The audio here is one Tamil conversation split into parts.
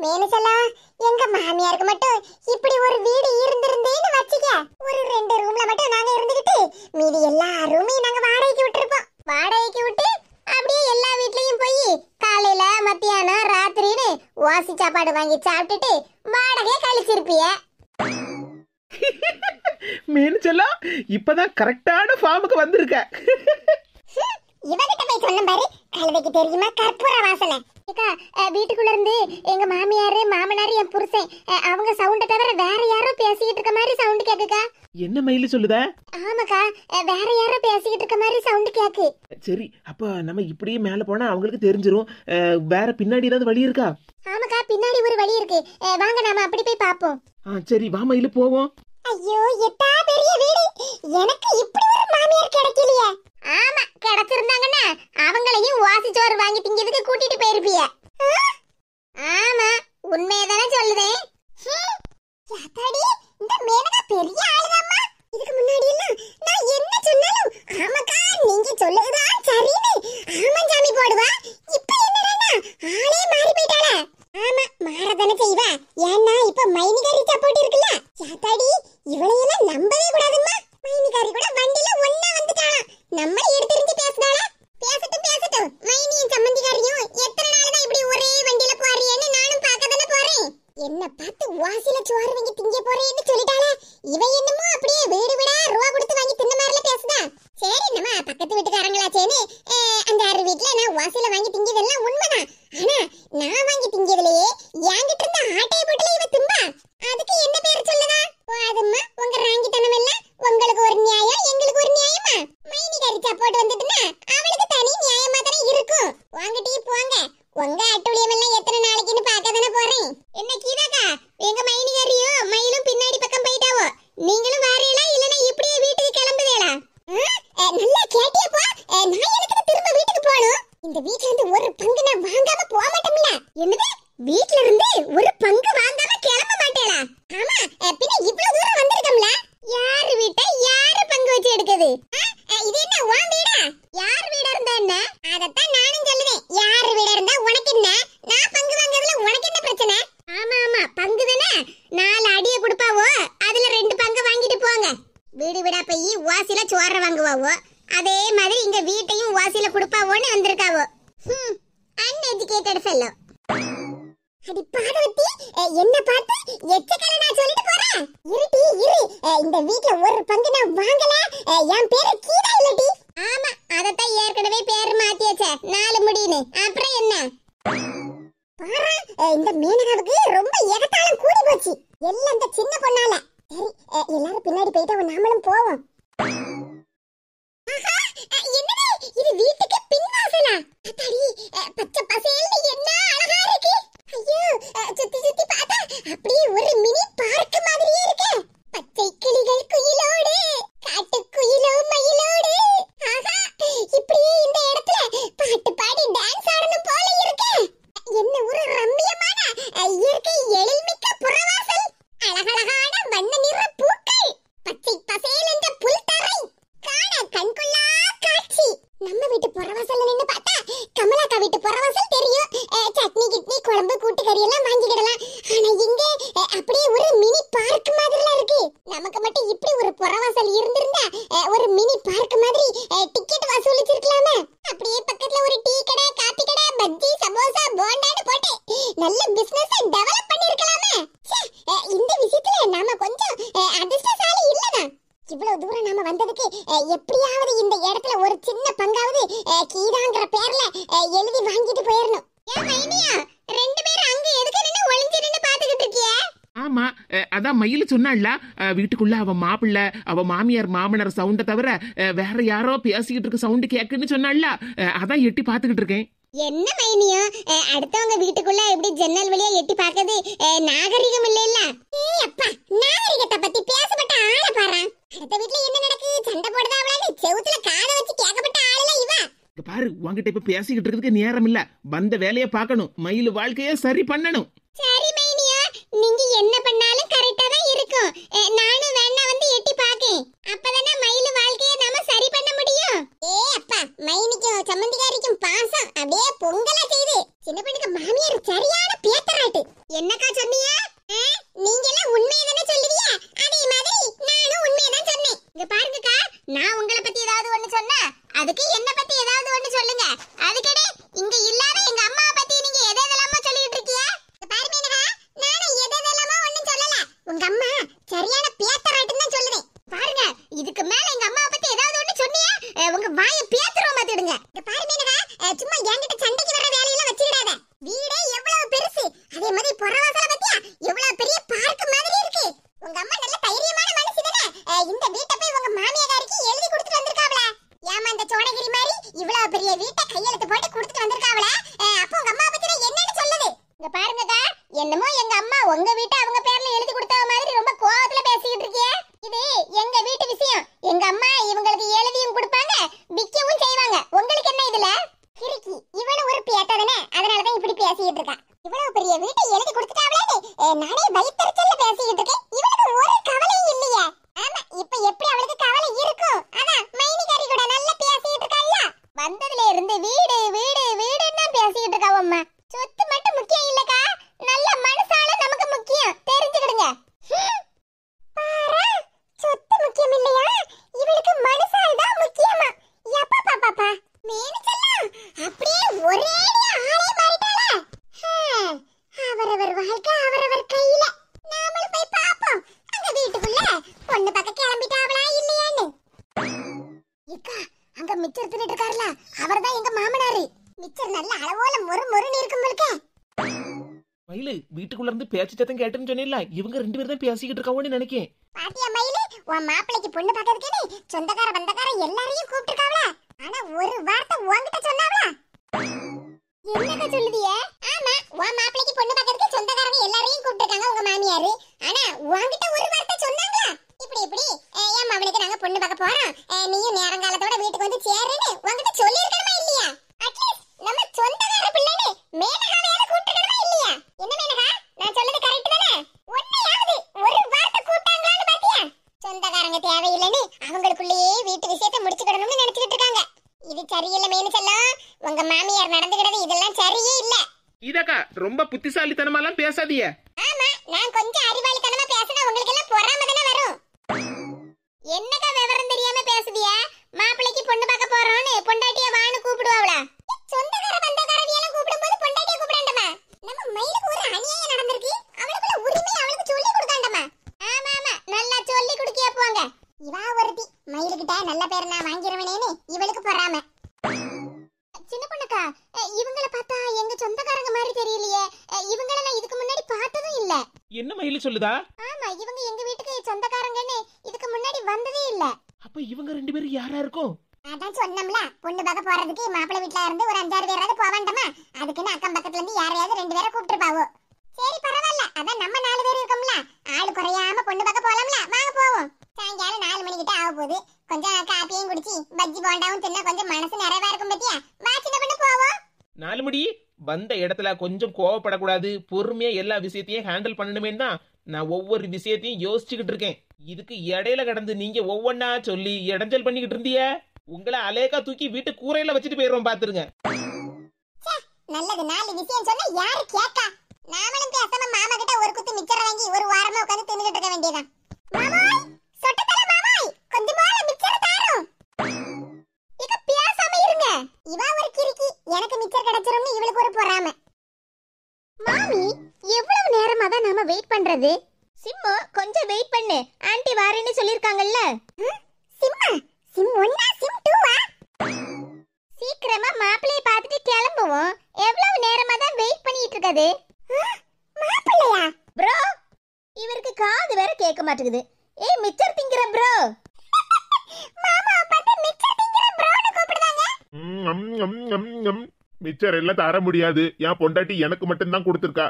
மேனசெல்லாம் எங்க மாமியாருக்கு மட்டும் இப்படி ஒரு வீடு இருந்திருந்தேன்னு வச்சுக்க, ஒரு 2 ரூம்ல மட்டும் நாங்க இருந்துகிட்டு மீதி எல்லா ரூமையும் நாங்க வாடகைக்கு விட்டுருப்போம். வாடகைக்கு விட்டு அப்படியே எல்லா வீட்லயும் போய் காலையில மத்தியானம் ராத்திரின்னு வாசி சாப்பாடு வாங்கி சாப்பிட்டுட்டு வாடகையை கழிச்சிருப்பிய. மேனசெல்லாம் இப்பதான் கரெக்டான ஃபார்முக்கு வந்திருக்க. இவகிட்ட போய் சொன்ன பாரு, கழுதைக்கு தெரியுமா கற்பூர வாசனை. வீட்டுக்குள்ள இருந்து எங்க மாமியாரு மாமனாரு என் புருஷன் அவங்க சவுண்ட தவிர வேற யாரோ பேசிக்கிட்டு இருக்க மாதிரி சவுண்ட் கேக்குக்கா. என்ன மயிலு சொல்லுத? ஆமாக்கா, வேற யாரோ பேசிக்கிட்டு இருக்க மாதிரி சவுண்ட் கேக்கு. சரி, அப்ப நம்ம இப்படியே மேல போனா அவங்களுக்கு தெரிஞ்சிரும். வேற பின்னாடி ஏதாவது வழி இருக்கா? ஆமாக்கா, பின்னாடி ஒரு வழி இருக்கு, வாங்க நாம அப்படி போய் பாப்போம். சரி வா மயிலு போவோம். ஐயோ, எத்தா பெரிய வீடு, எனக்கு இப்படி ஒரு மாமியார் கிடைக்கலையே. ஆமா, கிடைச்சிருந்தாங்கன்னா அவங்களையும் வாசிச்சோறு வாங்கி திங்கிறதுக்கு கூட்டிட்டு போயிருப்பிய. ஆமா, உண்மையதானே சொல்லுதேன். இந்த மேனகா பெரிய ஆளுதாம்மா. இதுக்கு முன்னாடி எல்லாம் நான் என்ன சொன்னாலும் ஆமாக்கா நீங்க சொல்லுதான் சரின்னு ஆமாஞ்சாமி போடுவா. இப்ப என்னன்னா ஆளே மாறி போயிட்டாளா? ஆமா, மாறதானே செய்வா. ஏன்னா இப்ப மைனிகாரி சப்போர்ட் இருக்குல்ல. யாத்தாடி, இவளையெல்லாம் நம்பவே கூடாதும்மா. மைனிகாரி கூட வண்டில ஒண்ணா வந்துட்டாளாம். நம்மள எடுத்துறிஞ்சு பேசுதாளா? பேசட்டும் பேசட்டும். மைனியும் சம்மந்திகாரியும் எத்தனை நாள் தான் இப்படி ஒரே வண்டில போறீன்னு நானும் பார்க்க தானே போறேன். என்ன பார்த்து வாசில சோறு வாங்கி திங்க போறேன்னு சொல்லிட்டாளா? இவ என்னமோ அப்படியே வீடு விடா ரூபா கொடுத்து வாங்கி தின்ன மாதிரில பேசுதா. சரி, நம்ம பக்கத்து வீட்டுக்காரங்களாச்சேன்னு அந்த 6 வீட்ல நான் வாசில வாங்கி திங்கதெல்லாம் உண்மைதான். ஆனா நான் வாங்கி திங்கதுலயே என்கிட்ட இருந்த ஆட்டைய போட்டுல இவ திம்பா. அதுக்கு என்ன பேர் சொல்லுதா? போதும்மா, உங்க ராங்கித்தனம் எல்லாம். உங்களுக்கு ஒரு நியாயம், எங்களுக்கு ஒரு நியாயமா? மைனிகாரி சப்போர்ட் வந்துட்டுனா அவளுக்கு தனி நியாயமா தானே இருக்கும். வாங்கட்டி போங்க, உங்க அட்டுழியம் எல்லாம் எத்தனை நாளைக்குன்னு பார்க்க தானே போறேன். என்ன கீதாக்கா, எங்க மைனிகாரியும் மயிலும் பின்னாடி பக்கம் போயிட்டாவோ. நீங்களும் வாரீங்களா இல்லனா இப்படியே வீட்டுக்கு கிளம்புதேளா? நல்லா கேட்டியப்பா. நான் எதுக்கு திரும்ப வீட்டுக்கு போணும்? இந்த வீட்ல இருந்து ஒரு பங்கு நான் வாங்காம போக மாட்டேன்ல. என்னது, வீட்ல இருந்து ஒரு பங்கு வாங்காம கிளம்ப மாட்டேளா? ஆமா, பின்ன இவ்வளவு தூரம் வந்திருக்கோம்ல. யார் வீட்டை யாரு பங்கு வச்சு எடுக்குது? இது என்ன உன் வீடா? யார் வீடா இருந்தா என்ன? அதத்தான் நானும் சொல்லுவேன். யார் வீடா இருந்தா உனக்கு என்ன? நான் பங்கு வாங்குறதுல உனக்கு என்ன பிரச்சனை? ஆமா ஆமா, பங்கு தானே. 4 அடியை கொடுப்பாவோ, அதுல 2 பங்கு வாங்கிட்டு போங்க. வீடு வீடா போய் வாசில சோற வாங்குவாவோ, அதே மாதிரி இங்க வீட்டையும் வாசில கொடுப்பாவோன்னு வந்திருக்காவோ. Uneducated fellow. அடி பாதவத்தி, என்ன பார்த்து எச்சக்கல நான் சொல்லிட்டு போறேன். இருட்டி இரு, இந்த வீட்ல ஒரு பங்கு நான் வாங்கல. என் பேரு கீதா இல்லடி. ஆமா, அதத்தான் ஏற்கனவே பேர் மாத்தியாச்சே, 4 முடின்னு. அப்புறம் என்ன பாரு, இந்த மேனகாவுக்கு ரொம்ப எகத்தாளம் கூடி போச்சு. எல்லாம் இந்த சின்ன பொண்ணால. சரி, எல்லாரும் பின்னாடி போயிட்டு நாமளும் போவோம். என்னடா இது, வீட்டுக்கு பின்வாசலா? அத்தாடி, பச்சை பசேல்னு என்ன அழகா இருக்கு. ஐயோ, சுத்தி சுத்தி பார்த்தா அப்படியே ஒரு மினி பார்க் மாதிரியே இருக்கு. பச்சை கிளிகள் குயிலோடு, காட்டு குயிலோ மயிலோடு. ஆஹா, இப்படியே இந்த இடத்துல பாட்டு பாடி டான்ஸ் ஆடணும் போல இருக்கு. என்ன ஒரு ரம்மியமான இயற்கை எழில்மிக்க புறவாசல். அழகழகான வண்ண நிற பூக்கள், பச்சை பசேல் என்ற புல்தரை, காண கண்கொள்ளா காட்சி. நம்ம வீட்டு புறவாசல்ல நின்னு பார்த்தா கமலாக்கா வீட்டு புறவாசல் தெரியும். சட்னி கிட்னி குழம்பு கூட்டுக்கறி எல்லாம் வாங்கிடலாம். ஆனா இங்க அப்படியே ஒரு மினி பார்க் மாதிரிலாம் இருக்கு. நமக்கு மட்டும் இப்படி ஒரு புறவாசல் இருந்திருந்தா ஒரு மினி பார்க் மாதிரி டிக்கெட் வசூலிச்சிருக்கலாமே. அப்படியே பக்கத்துல ஒரு டீ கடை, காபி கடை, பஜ்ஜி, சமோசா, போண்டான்னு போட்டு நல்ல பிசினஸ் டெவலப் பண்ணிருக்கலாமே. இந்த விஷயத்துல நாம கொஞ்சம் அதிர்ஷ்டசாலி இல்லனா? இவ்வளவு தூரம் நாம வந்ததுக்கு எப்படியாவது இந்த இடத்துல ஒரு சின்ன பங்காவது கீதாங்கிற பேர்ல எழுதி வாங்கிட்டு போயிரணும். ஏன் மைனியா, 2 பேரும் அங்க எதுக்கு நின்னு ஒளிஞ்சு நின்னு பாத்துக்கிட்டு இருக்கியே? ஆமா, அதான் மயிலு சொன்னாள்ல, வீட்டுக்குள்ள அவ மாப்பிள்ள அவ மாமியார் மாமனார் சவுண்ட தவிர வேற யாரோ பேசிக்கிட்டு இருக்க சவுண்ட் கேக்குன்னு சொன்னாள்ல, அதான் எட்டி பாத்துக்கிட்டு இருக்கேன். என்ன மைனியா, அடுத்தவங்க வீட்டுக்குள்ள எப்படி ஜன்னல் வழியா எட்டி பாக்குறது நாகரிகம் இல்லைல்ல? ஏய் அப்பா, நாகரிகத்தை பத்தி பேசப்பட்ட ஆளை பாரு. அடுத்த வீட்ல என்ன நடக்கு, சண்டை போடுதா அவளால செவுத்துல காதை வச்சு கேட்கப்பட்ட ஆளல இவ. பாரு, உன்கிட்ட இப்ப பேசிக்கிட்டு இருக்கிறதுக்கு நேரம் இல்ல. வந்த வேலையை பார்க்கணும், மயிலு வாழ்க்கைய சரி பண்ணணும். சரி மைனியா, நீங்க என்ன பண்ணாலும் கரெக்டா தான் இருக்கும். நானும் வேணா வந்து எட்டி பாக்கேன். அப்பதானே மயிலு வாழ்க்கைய நாம சரி பண்ண முடியும். ஏய் அப்பா, மைனிக்கும் சம்மந்திகாரிக்கும் பாசம் அப்படியே பொங்கலா செய்து. சின்ன பொண்ணுக்கு மாமியார் சரியான பேத்தராட்டி. சொல்லிட்டு. என்னக்கா சொன்னீங்க? நீங்க எல்லாம் உண்மையை தானே சொல்லுவீங்க, அதே மாதிரி நானும் உண்மையை தான் சொன்னேன். இங்க பாருங்கக்கா, நான் உங்களை பத்தி ஏதாவது ஒண்ணு சொன்னா அதுக்கு என்ன பத்தி ஏதாவது ஒண்ணு சொல்லுங்க. அதுக்கடே இங்க இல்லாத எங்க அம்மா பத்தி நீங்க எதெல்லாமா சொல்லிட்டு இருக்கீங்க? இங்க பாருங்க மேனகா, நானும் எதெல்லாமா ஒண்ணும் சொல்லல. உங்க அம்மா சரியான பேத்தராட்டம் தான் சொல்லுவேன். பாருங்க, இதுக்கு மேல எங்க அம்மா பத்தி ஏதாவது ஒண்ணு சொன்னீங்க உங்க வாயை பேத்துறோம் மாத்திடுங்க. இங்க பாரு மேனகா, சும்மா என்கிட்ட சண்டைக்கு வர வேலையெல்லாம் வச்சிடாத. வீடே எவ்வளவு பெருசு, அதே மாதிரி புறவாசல பத்தியா எவ்வளவு பெரிய பார்க் மாதிரி இருக்கு. உங்க அம்மா நல்ல தைரியமான மனுஷி தானே. இந்த வீட்டை போய் உங்க மாமியாருக்கு எழுதி கொடுத்துட்டு வந்திருக்காவல. ஏமா இந்த சோனகிரி மாதிரி இவ்வளவு பெரிய வீட்டை கையெழுத்து போட்டு கொடுத்துட்டு வந்திருக்காவல. அப்போ உங்க அம்மா பத்தி நான் என்னன்னு சொல்லுது? இங்க பாருங்கக்கா, என்னமோ எங்க அம்மா உங்க வீட்டை அவங்க பேர்ல எழுதி கொடுத்த மாதிரி ரொம்ப கோவத்துல பேசிக்கிட்டு இருக்கீங்க. இது எங்க வீட்டு விஷயம். எங்க அம்மா இவங்களுக்கு எழுதியும் கொடுப்பாங்க, விக்கவும் செய்வாங்க. உங்களுக்கு என்ன இதுல? கிறுக்கி, இவனும் ஒரு பேட்டதானே, அதனாலதான் இப்படி பேசிக்கிட்டு இருக்கா. இவ்வளவு பெரிய வீட்டை எழுதி கொடுத்துட்டாவளே, நானே வயித்தறிச்சல்ல பேசிக்கிட்டு இருக்கேன். இவனுக்கு ஒரு கவலையும் இல்லையே. ஆமா, இப்ப எப்படி அவளுக்கு கவலை இருக்கும்? அதான் மைனிகாரி கூட நல்லா பேசிக்கிட்டு இருக்காள்ல. வந்ததுல இருந்து வீடு வீடு வீடுன்னு பேசிக்கிட்டு இருக்காவ அம்மா. சொத்து மட்டும் முக்கியம் இல்லக்கா, நல்ல மனசால நமக்கு முக்கியம், தெரிஞ்சுக்கிடுங்க. பாரா, சொத்து முக்கியம் இல்லையா, இவளுக்கு மனசால் தான் முக்கியமா. எப்பா பாப்பா மேனிச்சலாம் அப்படியே ஒரே ஆளே மாறிட்டாளா? அவரவர் வாழ்க்கை அவரவர் கையில. நாமளும் போய் பாப்போம் அந்த வீட்டுக்குள்ள பொண்ணு பக்கம் கிளம்பிட்டாவளா இல்லையான்னு. இக்கா, அங்க மிச்சர் தின்னுட்டு இருக்காருல, அவர்தான் எங்க மாமனாரு. மிச்சர் நல்ல அளவோல மொறு மொறுன்னு இருக்கும் போலுக்க. மயிலு, வீட்டுக்குள்ள இருந்து பேச்சு சத்தம் கேட்டுன்னு சொன்னீங்களா? இவங்க ரெண்டு பேரும் தான் பேசிக்கிட்டு இருக்காவோன்னு நினைக்கேன். பாத்தியா மயிலு, உன் மாப்பிளைக்கு பொண்ணு பாக்கிறதுக்கே சொந்தக்கார பந்தக்கார எல்லாரையும் கூப்பிட்டுருக்காவல. ஆனா ஒரு வார்த்தை உன்கிட்ட சொன்னாவளா? என்னக்கா சொல்லுதிய? ஆமா, உன் மாப்பிளைக்கு பொண்ணு பாக்கிறதுக்கு சொந்தக்காரங்க எல்லாரையும் கூப்பிட்டுருக்காங்க உங்க மாமியாரு. ஆனா உன்கிட்ட ஒரு வார்த்தை சொன்னாங்களா? இப்படி இப்படி என் மவளுக்கு நாங்க பொண்ணு பார்க்க போறோம், நீயும் நேரங்காலத்தோட வீட்டுக்கு வந்து சேருன்னு உன்கிட்ட சொல்லியிருக்கணுமா இல்லையா? அட்லீஸ்ட் நம்ம சொந்தக்கார பிள்ளைன்னு மேனகாவையால கூப்பிட்டுக்கணுமா இல்லையா? என்ன மேனகா, நான் சொல்றது கரெக்ட் தானே? ஒன்னையாவது ஒரு வார்த்தை கூப்பிட்டாங்களான்னு பாத்தியா? சொந்தக்காரங்க தேவையில்லைன்னு அவங்களுக்குள்ளேயே வீட்டு விஷயத்தை முடிச்சுக்கிடணும்னு நினைச்சுக்கிட்டு இருக்காங்க. இது சரியில்லை மேனிச்செல்லாம். உங்க மாமியார் நடந்துக்கிறது இதெல்லாம் சரியே இல்ல. இதக்கா, ரொம்ப புத்திசாலித்தனமாலாம் பேசாதீங்க. ஆமா, நான் கொஞ்சம் அறிவாளித்தனமா பேசினா உங்களுக்கு எல்லாம் பொறாம தானே வரும். என்னக்கா விவரம் தெரியாம பேசுதிய? மாப்பிளைக்கு பொண்ணு பார்க்க போறோம்னு பொண்டாட்டிய வான்னு கூப்பிடுவாங்களா? சொந்தக்கார பந்தக்காரவியெல்லாம் கூப்பிடும்போது பொண்டாட்டிய கூப்பிடண்டமா? நம்ம மயிலுக்கு ஒரு அநியாயம் நடந்திருக்கு, அவளுக்குள்ள உரிமை அவளுக்கு சொல்லி கொடுக்கண்டமா? ஆமா ஆமா, நல்லா சொல்லி கொடுக்கியா போங்க. இவா ஒருத்தி மயிலுக்கிட்ட நல்ல பேர் நான் வாங்கிடுவேனேன்னு இவளுக்கு பொறாம. சின்ன பொண்ணுக்கா, இவங்கள பார்த்தா எங்க சொந்தக்காரங்க மாதிரி தெரியலையே. இவங்கள நான் இதுக்கு முன்னாடி பார்த்ததும் இல்ல. என்ன மயிலு சொல்லுதா? ஆமா, இவங்க எங்க வீட்டுக்கு சொந்தக்காரங்கன்னு இதுக்கு முன்னாடி வந்ததே இல்ல. அப்ப இவங்க ரெண்டு பேரும் யாரா இருக்கும்? அதான் சொன்னோம்ல, பொண்ணு பார்க்க போறதுக்கு மாப்பிள்ளை வீட்ல இருந்து ஒரு 5-6 பேராவது போவாண்டமா. அதுக்குன்னு அக்கம் பக்கத்துல இருந்து யாரையாவது 2 பேரை கூப்பிட்டுருப்பாவோ. சரி பரவாயில்ல, அதான் நம்ம 4 பேர் இருக்கோம்ல, ஆளு குறையாம பொண்ணு பார்க்க போலாம்ல. வாங்க போவோம். சாயங்காலம் 4 மணிக்கிட்ட ஆக போகுது. கொஞ்சம் காப்பியும் குடிச்சு பஜ்ஜி போண்டாவும் தின்னா கொஞ்சம் மனசு நிறைவா இருக்கும் பத்தியா. வா சின்ன பொண்ணு போவோம். 4 மணி வந்த இடத்துல கொஞ்சம் கோவப்படக்கூடாது, பொறுமையா எல்லா விஷயத்தையும் ஹேண்டில் பண்ணணுமே தான் நான் ஒவ்வொரு விஷயத்தையும் யோசிச்சுக்கிட்டு இருக்கேன். இதுக்கு இடையில கடந்து நீங்க ஒவ்வொன்னா சொல்லி இடைஞ்சல் பண்ணிக்கிட்டு இருந்தீங்க. உங்களை அலேக்கா தூக்கி வீட்டு கூரையில வச்சுட்டு போயிடுவோம் பாத்துருங்க. நல்லது, 4 விஷயம் சொன்னா யாரு கேட்கா? நாமளும் பேசாம மாமா கிட்ட ஒரு குத்து மிச்சர் வாங்கி ஒரு வாரமா உட்கார்ந்து தின்னுகிட்டு இருக்க வேண்டியதான். மாமாய், சொட்டத்தல மாமாய், கொஞ்சமால மிச்சர் தாரும். இக்க பேசாம இருங்க. இவா ஒரு கிறுக்கி, எனக்கு மிச்சர் கிடைச்சிரும்னு இவளுக்கு ஒரு பொறாமை. மாமி, எவ்வளவு நேரமா தான் நாம வெயிட் பண்றது? சிம்மு, கொஞ்சம் வெயிட் பண்ணு, ஆன்ட்டி வாரேன்னு சொல்லிருக்காங்கல்ல. சிம்மா, சிம் 1 சிம் 2 சீக்கிரமா மாப்பிளைய பார்த்துட்டு கிளம்புவோம். எவ்வளவு நேரமா தான் வெயிட் பண்ணிட்டு இருக்கது? மாப்பிளையா? ப்ரோ, இவருக்கு காது வேற கேட்க மாட்டேங்குது. ஏய் மிச்சர் திங்கற ப்ரோ. மாமா பார்த்து மிச்சர் திங்கற ப்ரோன்னு கூப்பிடுறாங்க. மிச்சர் எல்லாம் தர முடியாது, என் பொண்டாட்டி எனக்கு மட்டும் தான் கொடுத்திருக்கா.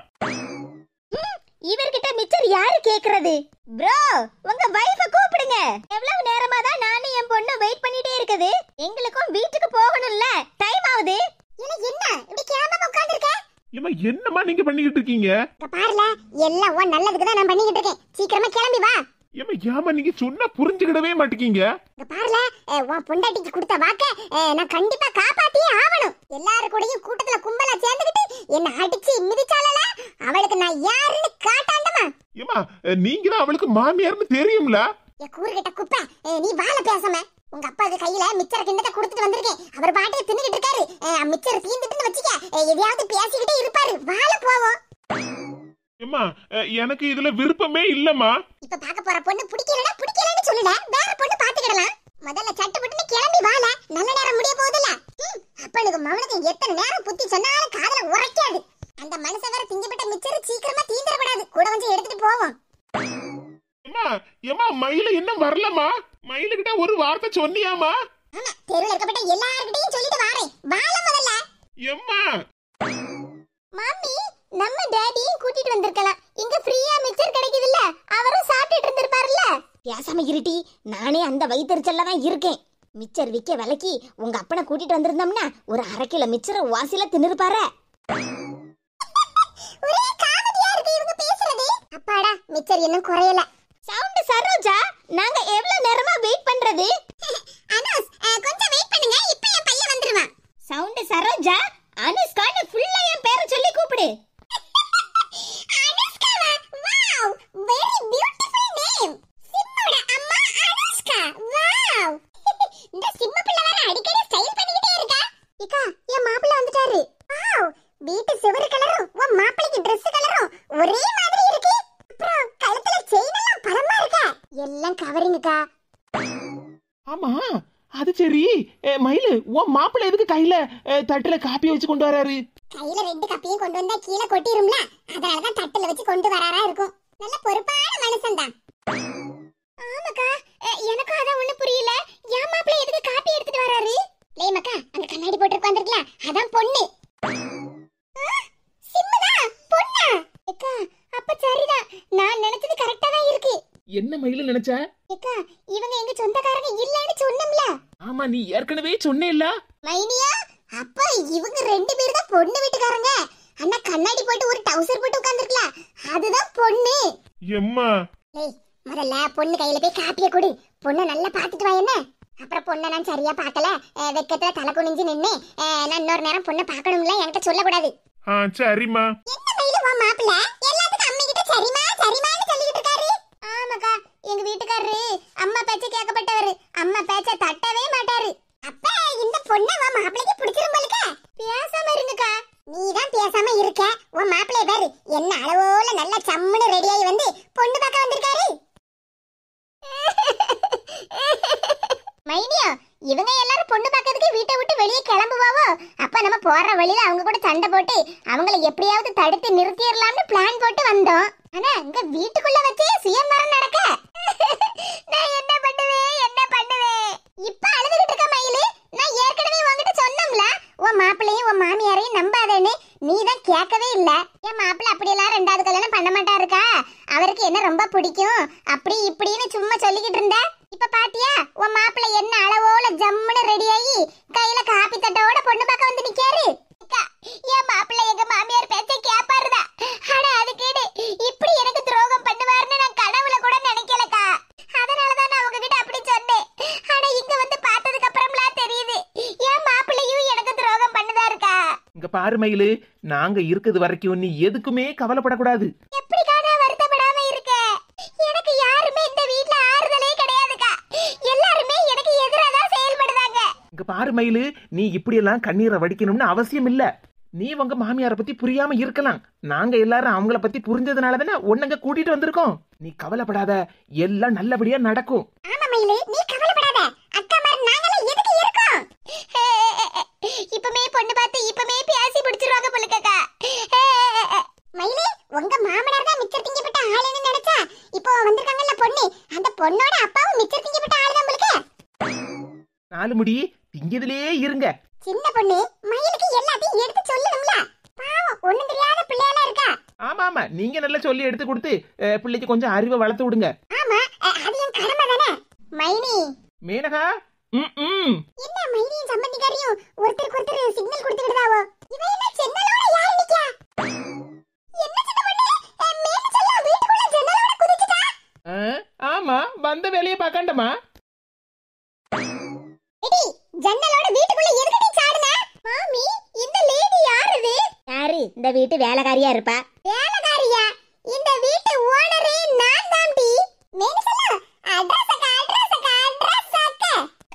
இவர்கிட்ட மிச்சர் யாரு கேக்குறது? ப்ரோ, உங்க வைஃப கூப்பிடுங்க. எவ்வளவு நேரமா தான் நானும் என் பொண்ணு வெயிட் பண்ணிட்டே இருக்குது. எங்களுக்கும் வீட்டுக்கு போகணும்ல, டைம் ஆகுது. என்ன இப்படி கேமரா உட்கார்ந்திருக்க? ஏமா என்னமா நீங்க பண்ணிக்கிட்டு இருக்கீங்க? பாருல, எல்லாம் உன் நல்லதுக்கு தான் நான் பண்ணிக்கிட்டு இருக்கேன். சீக்கிரமா கிளம்பி வா. ஏமா நீங்க சொன்னா புரிஞ்சுக்கிடவே மாட்டீங்க. பாருல, உன் பொண்டாட்டிக்கு கொடுத்த வாக்க நான் கண்டிப்பா காப்பாத்தியே ஆவணும். எல்லாரும் கூடயும் கூட்டத்துல கும்பலா சேர்ந்துக்கிட்டு என்ன அடிச்சு மிதிச்சாலல, அவளுக்கு நான் யாருன்னு காட்டாண்டமா? ஏமா நீங்க தான் அவளுக்கு மாமியார்னு தெரியும்ல? ஏ கூறுகிட்ட குப்பை, நீ வாழ பேசாம. உங்க அப்பாவுக்கு கையில மிச்சர கிண்ணத்தை கொடுத்துட்டு வந்திருக்கேன். அவர் பாட்டுக்கு தின்னுகிட்டு இருக்காரு. மிச்சர் தீந்துட்டுன்னு வச்சுக்க, எதையாவது பேசிக்கிட்டே இருப்பாரு. வாழ போவோம். ஏமா எனக்கு இதுல விருப்பமே இல்லம்மா. இப்ப பாக்க போற பொண்ணு பிடிக்கலன்னு சொல்லுல, வேற பொண்ணு பாத்துக்கிடலாம். முதல்ல சட்டுப்பட்டுன்னு கிளம்பி வாழ, நல்ல நேரம் முடிய போகுதுல. அப்பனுக்கு மவனுக்கு எத்தனை நேரம் புத்தி சொன்னாலும் காதுல உரைக்காது. அந்த மனுஷ வேற திங்கப்பட்ட மிச்சர் சீக்கிரமா தீந்துடக்கூடாது. கூட கொஞ்சம் எடுத்துட்டு போவோம். ஏமா மயில இன்னும் வரலமா? மயிலுகிட்ட ஒரு வார்த்தை சொன்னியாமா? ஆமா, தெருல இருக்கப்பட்ட எல்லார்கிட்டயும் சொல்லிட்டு வாரேன். வாழ முதல்ல. எம்மா மாமி, நம்ம டாடியும் கூட்டிட்டு வந்திருக்கலாம். இங்க ஃப்ரீயா மிச்சர் கிடைக்குதுல்ல, அவரும் சாப்பிட்டுட்டு இருந்திருப்பாருல்ல. பேசாம இருட்டி, நானே அந்த வயித்தறிச்சல்ல தான் இருக்கேன். மிச்சர் விக்க விலைக்கு உங்க அப்பனை கூட்டிட்டு வந்திருந்தோம்னா ஒரு 1/2 கிலோ மிச்சரை வாசில தின்னுருப்பாரு. ஒரே காமெடியா இருக்கு இவங்க பேசுறது. அப்பாடா, மிச்சர் இன்னும் குறையல. சவுண்ட் சரோஜா, நாங்க எவ்வளவு நேரமா வெயிட் பண்றது? அனுஸ், கொஞ்சம் வெயிட் பண்ணுங்க, இப்போ என் பையன் வந்துருவான். சவுண்ட் சரோஜா, அனுஷ்கான்னு ஃபுல்லா என் பேரை சொல்லி கூப்பிடு. அனுஷ்காவா? Wow, very beautiful name. சிம்மோட அம்மா அனுஷ்கா. வாவ், இந்த சிம்ம பிள்ளை வேற அடிக்கடி ஸ்டைல் பண்ணிக்கிட்டே இருக்கா. இக்கா, என் மாப்பிள்ளை வந்துட்டாரு. வாவ், வீட்டு சுவர் கலரும் உன் மாப்பிள்ளைக்கு Dress கலரும் ஒரே மாதிரி இருக்கு. அப்புறம் கழுத்துல செயின் எல்லாம் பலமா இருக்கா. எல்லாம் கவரிங்கக்கா. ஆமா அது சரி. மயிலு, உன் மாப்பிள்ளை எதுக்கு கையில தட்டுல காப்பி வச்சு கொண்டு வராரு? கையில 2 கப்பையும் கொண்டு வந்தா கீழே கொட்டிரும்ல, அதனாலதான் தட்டுல வச்சு கொண்டு வராரா இருக்கும். நல்ல பொறுப்பான மனுஷன் தான். ஆமாக்கா, எனக்கும் அதான் ஒண்ணு புரியல. என் மாப்பிள்ளை எதுக்கு காப்பி எடுத்துட்டு வராரு? லேமக்கா, அங்க கண்ணாடி போட்டு உட்கார்ந்திருக்கலாம், அதான் பொண்ணு. சிம்மதா பொண்ணா? அக்கா, அப்ப சரிதான். நான் நினைச்சது கரெக்ட்டா தான் இருக்கு. என்ன மயிலு நினைச்ச? அக்கா, இவங்க எங்க சொந்தக்காரங்க இல்லன்னு சொன்னோம்ல. ஆமா, நீ ஏற்கனவே சொன்னேல்ல. மைனியா, அப்ப இவங்க 2 பேர் தான் பொண்ணு வீட்டுக்காரங்க. அண்ணா கண்ணாடி போட்டு ஒரு டவுசர் போட்டு உட்கார்ந்திருக்கலாம், அதுதான் பொண்ணு. எம்மா ஏய், முதல்ல பொண்ணு கையில போய் காப்பிய கொடு. பொண்ணை நல்லா பாத்துட்டு வா. என்ன அப்புறம் பொண்ணை நான் சரியா பாக்கல, வெக்கத்துல தலை குனிஞ்சு நின்னு நான் இன்னொரு நேரம் பொண்ணை பாக்கணும்ல என்கிட்ட சொல்லக்கூடாது. சரிம்மா. என்ன மயிலு, உன் மாப்பிள்ள எல்லாத்துக்கும் அம்மா கிட்ட சரிமா சரிமான்னு சொல்லிட்டு இருக்காரு. ஆமாக்கா, எங்க வீட்டுக்காரரு அம்மா பேச்ச கேட்கப்பட்டவரு. அம்மா பேச்ச தட்டவே மாட்டாரு. அப்ப இந்த பொண்ணை உன் மாப்பிள்ளைக்கு பிடிச்சிரும் போலுக்க. பேசாம இருங்கக்கா. நீதான் பேசாம இருக்க. உன் மாப்பிள்ளைய பாரு, என்ன அளவோல நல்ல சம்முன்னு ரெடியாகி வந்து பொண்ணு பார்க்க வந்திருக்காரு. மைனியா, இவங்க எல்லாரும் பொண்ணு பார்க்கிறதுக்கு வீட்டை விட்டு வெளியே கிளம்புவாவோ. அப்ப நம்ம போற வழியில அவங்க கூட சண்டை போட்டு அவங்கள எப்படியாவது தடுத்து நிறுத்திடலாம்னு பிளான் போட்டு வந்தோம். ஆனா இங்க வீட்டுக்குள்ள வச்சே சுயம்வரம் நடக்க. நான் என்ன பண்ணுவேன்? இப்ப அழுதுகிட்டு இருக்க மயிலு. நான் ஏற்கனவே உன்கிட்ட சொன்னோம்ல, உன் மாப்பிள்ளையும் உன் மாமியாரையும் நம்பாதேன்னு. நீ தான் கேட்கவே இல்ல. என் மாப்பிள்ளை அப்படியெல்லாம் 2வது கல்யாணம் பண்ண மாட்டாருக்கா, அவருக்கு என்ன ரொம்ப பிடிக்கும் அப்படி இப்படின்னு சும்மா சொல்லிக்கிட்டு இருந்த. இப்ப பாத்தியா, உன் மாப்பிள்ளை என்ன அளவோல ஜம்முன்னு ரெடியாகி கையில காப்பி தட்டோட பொண்ணு பார்க்க வந்து நிக்காரு. என் மாப்பிள்ளை எங்க மாமியார் பேச்ச கேப்பாருதா. ஆனா அதுக்கேடு இப்படி எனக்கு துரோகம் பண்ணுவாருன்னு நான் கனவுல கூட நினைக்கலக்கா. அதனாலதான் நான் உங்ககிட்ட அப்படி சொன்னேன். ஆனா இங்க வந்து பார்த்ததுக்கு அப்புறம்லாம் தெரியுது என் மாப்பிள்ளையும் எனக்கு துரோகம் பண்ணுதாருக்கா. இங்க பாரு மயிலு, நாங்க இருக்குது வரைக்கும் நீ எதுக்குமே கவலைப்படக்கூடாது. எப்படிக்கா நான் வருத்தப்படாம இருக்க? எனக்கு யாருமே இந்த வீட்ல ஆறுதலே கிடையாதுக்கா. எல்லாருமே எனக்கு எதிரா தான் செயல்படுறாங்க. இங்க பாரு மயிலு, நீ இப்படியெல்லாம் கண்ணீரை வடிக்கணும்னு அவசியம் இல்ல. நீ உங்க மாமியாரை பத்தி புரியாம இருக்கலாம். நாங்க எல்லாரும் அவங்கள பத்தி புரிஞ்சதுனால தானே உன்னங்க கூட்டிட்டு வந்திருக்கோம். நீ கவலைப்படாத, எல்லாம் நல்லபடியா நடக்கும். ஆமா மயிலு, நீ கவலைப்படாத. அக்கா மாதிரி நாங்களே எதுக்கு இருக்கோம்? இப்பமே பொண்ணு பார்த்து இப்பமே பேசி முடிச்சிருவாங்க போலக்கா. மயிலு, உங்க மாமனார் தான் மிச்சர் திங்கப்பட்ட ஆளுன்னு நினைச்சா இப்போ வந்திருக்காங்கல்ல பொண்ணு, அந்த பொண்ணோட அப்பாவும் மிச்சர் திங்கப்பட்ட ஆளு தான் போலக்க. 4 முடி திங்கதிலே இருங்க. சின்ன பொண்ணு மயிலுக்கு எல்லாத்தையும் எடுத்து சொல்லணும்ல. பாவம், ஒண்ணும் தெரியாத பிள்ளையால இருக்கா. ஆமா, நீங்க நல்லா சொல்லி எடுத்து கொடுத்து பிள்ளைக்கு கொஞ்சம் அறிவை வளர்த்து விடுங்க. ஆமா, அது என் கடமை தானே. மைனி, மேனகா, என்ன மைனியும் சம்பந்திக்காரியும் ஒருத்தருக்கு ஒருத்தர் சிக்னல் கொடுத்துக்கிட்டாவோ? இவன் என்ன ஜன்னலோட யார் நிக்கா? என்ன சின்ன பொண்ணு, மேல சொல்ல வீட்டுக்குள்ள ஜன்னலோட குதிச்சிட்டா? ஆமா, வந்த வேலையை பார்க்கண்டமா. எடி, ஜன்னலோட வீட்டுக்குள்ள எதுக்கு சாடுன? மாமி, இந்த லேடி யாருது? யாரு? இந்த வீட்டு வேலைக்காரியா இருப்பா. வேலைக்காரியா?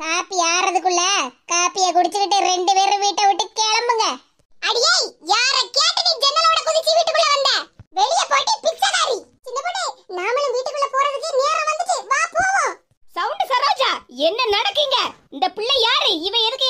காப்பி ஆறதுக்குள்ள காப்பிய குடிச்சிட்டு ரெண்டு பேரும் வீட்டை விட்டு கிளம்புங்க. அடியே, யார கேட்டு நீ ஜன்னலோட குதிச்சு வீட்டுக்குள்ள வந்த? வெளிய போடி பிச்சைக்காரி. சின்ன பொண்ணே, நாமளும் வீட்டுக்குள்ள போறதுக்கு நேரம் வந்துச்சு. வா போவோம். சவுண்ட் சரோஜா, என்ன நடக்கீங்க? இந்த பிள்ளை யாரு? இவ எதுக்கு